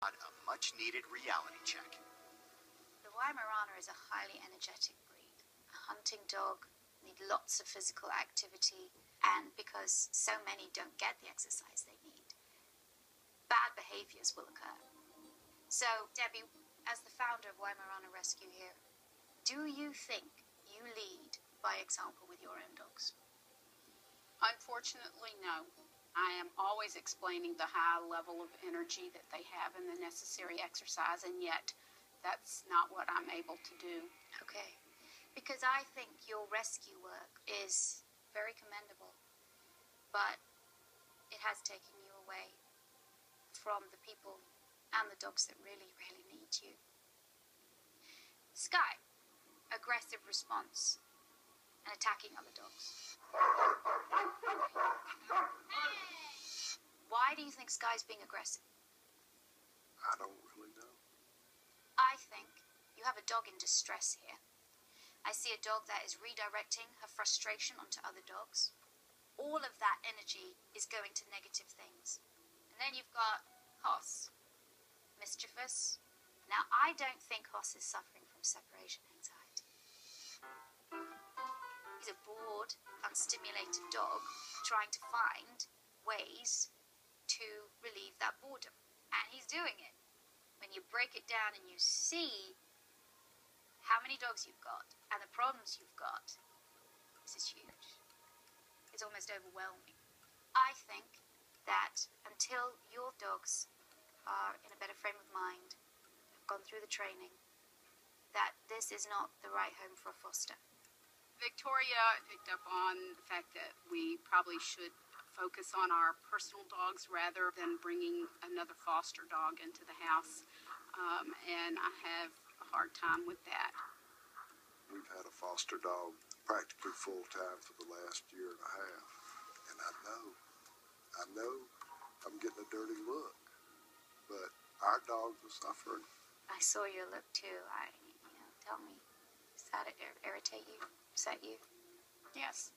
A much-needed reality check. The Weimaraner is a highly energetic breed. A hunting dog need lots of physical activity, and because so many don't get the exercise they need, bad behaviors will occur. So, Debbie, as the founder of Weimaraner Rescue here, do you think you lead by example with your own dogs? Unfortunately, no. I am always explaining the high level of energy that they have and the necessary exercise, and yet that's not what I'm able to do. Okay. Because I think your rescue work is very commendable, but it has taken you away from the people and the dogs that really, really need you. Sky, aggressive response and attacking other dogs. Why do you think Sky's being aggressive? I don't really know. I think you have a dog in distress here. I see a dog that is redirecting her frustration onto other dogs. All of that energy is going to negative things. And then you've got Hoss, mischievous. Now, I don't think Hoss is suffering from separation anxiety. He's a bored, unstimulated dog trying to find ways to relieve that boredom. And he's doing it. When you break it down and you see how many dogs you've got and the problems you've got, this is huge. It's almost overwhelming. I think that until your dogs are in a better frame of mind, have gone through the training, that this is not the right home for a foster. Victoria picked up on the fact that we probably should focus on our personal dogs rather than bringing another foster dog into the house, and I have a hard time with that. We've had a foster dog practically full-time for the last year and a half, and I know I'm getting a dirty look, but our dogs are suffering. I saw your look too. Tell me, does that irritate you, upset you? Yes.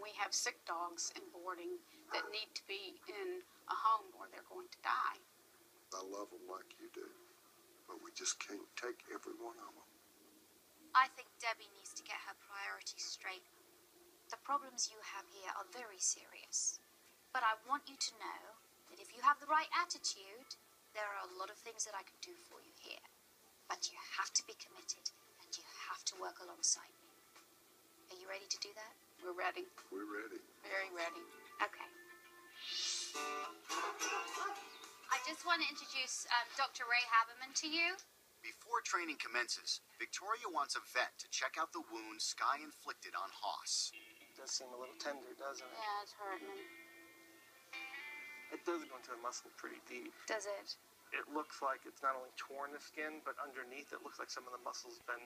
We have sick dogs in boarding that need to be in a home or they're going to die. I love them like you do, but we just can't take every one of them. I think Debbie needs to get her priorities straight. The problems you have here are very serious, but I want you to know that if you have the right attitude, there are a lot of things that I can do for you here. But you have to be committed, and you have to work alongside me. Are you ready to do that? We're ready. We're ready. Very ready. Okay. I just want to introduce Dr. Ray Haberman to you. Before training commences, Victoria wants a vet to check out the wound Sky inflicted on Hoss. It does seem a little tender, doesn't it? Yeah, it's hurting him. It does go into the muscle pretty deep. Does it? It looks like it's not only torn the skin, but underneath it looks like some of the muscle's been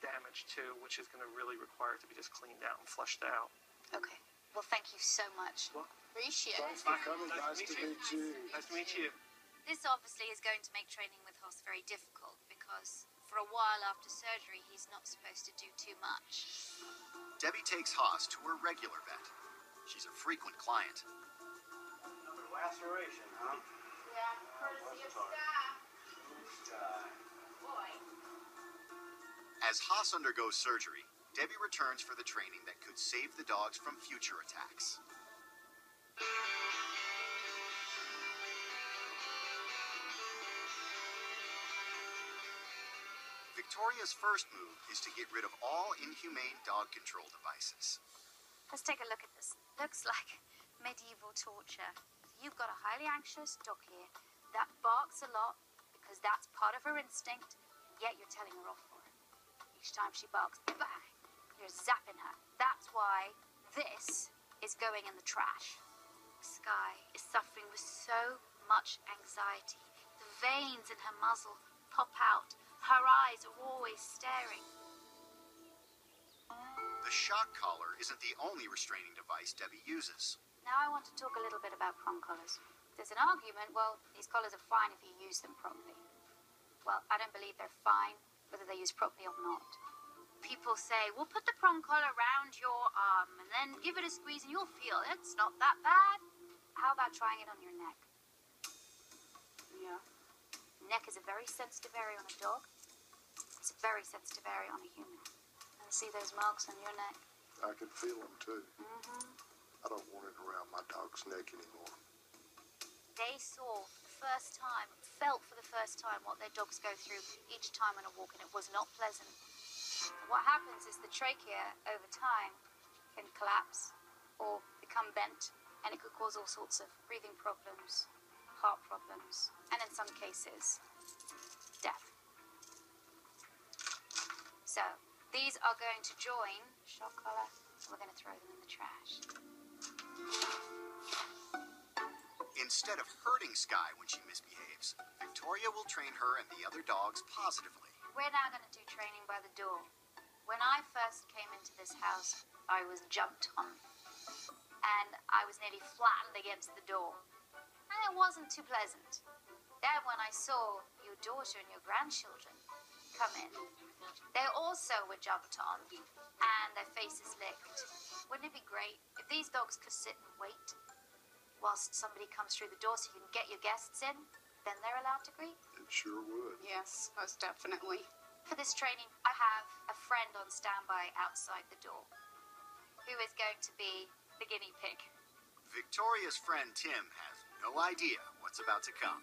damaged too, which is going to really require it to be just cleaned out and flushed out. Okay. Well, thank you so much. Well, Appreciate it. Thanks for coming. Nice to meet you. Nice to meet you. This obviously is going to make training with Hoss very difficult because for a while after surgery, he's not supposed to do too much. Debbie takes Hoss to her regular vet. She's a frequent client. Another laceration, huh? Yeah, courtesy of Sky. Boy. As Haas undergoes surgery, Debbie returns for the training that could save the dogs from future attacks. Victoria's first move is to get rid of all inhumane dog control devices. Let's take a look at this. Looks like medieval torture. You've got a highly anxious dog here that barks a lot because that's part of her instinct, yet you're telling her off for it. Each time she barks, bang, you're zapping her. That's why this is going in the trash. Sky is suffering with so much anxiety. The veins in her muzzle pop out. Her eyes are always staring. The shock collar isn't the only restraining device Debbie uses. Now I want to talk a little bit about prong collars. There's an argument, well, these collars are fine if you use them properly. Well, I don't believe they're fine, whether they're used properly or not. People say, well, put the prong collar around your arm and then give it a squeeze and you'll feel it's not that bad. How about trying it on your neck? neck is a very sensitive area on a dog. It's a very sensitive area on a human. And see those marks on your neck? I can feel them too. Mm-hmm. I don't want it around my dog's neck anymore. They saw for the first time, felt for the first time what their dogs go through each time on a walk, and it was not pleasant. What happens is the trachea, over time, can collapse or become bent, and it could cause all sorts of breathing problems, heart problems, and in some cases, death. So, these are going to join shock collar, and we're going to throw them in the trash. Instead of hurting Sky when she misbehaves, Victoria will train her and the other dogs positively. We're now going to do training by the door. When I first came into this house, I was jumped on, and I was nearly flattened against the door, and it wasn't too pleasant. Then when I saw your daughter and your grandchildren come in, they also were jumped on, and their faces licked. Wouldn't it be great if these dogs could sit and wait whilst somebody comes through the door so you can get your guests in? Then they're allowed to greet. It sure would. Yes, most definitely. For this training, I have a friend on standby outside the door who is going to be the guinea pig. Victoria's friend Tim has no idea what's about to come.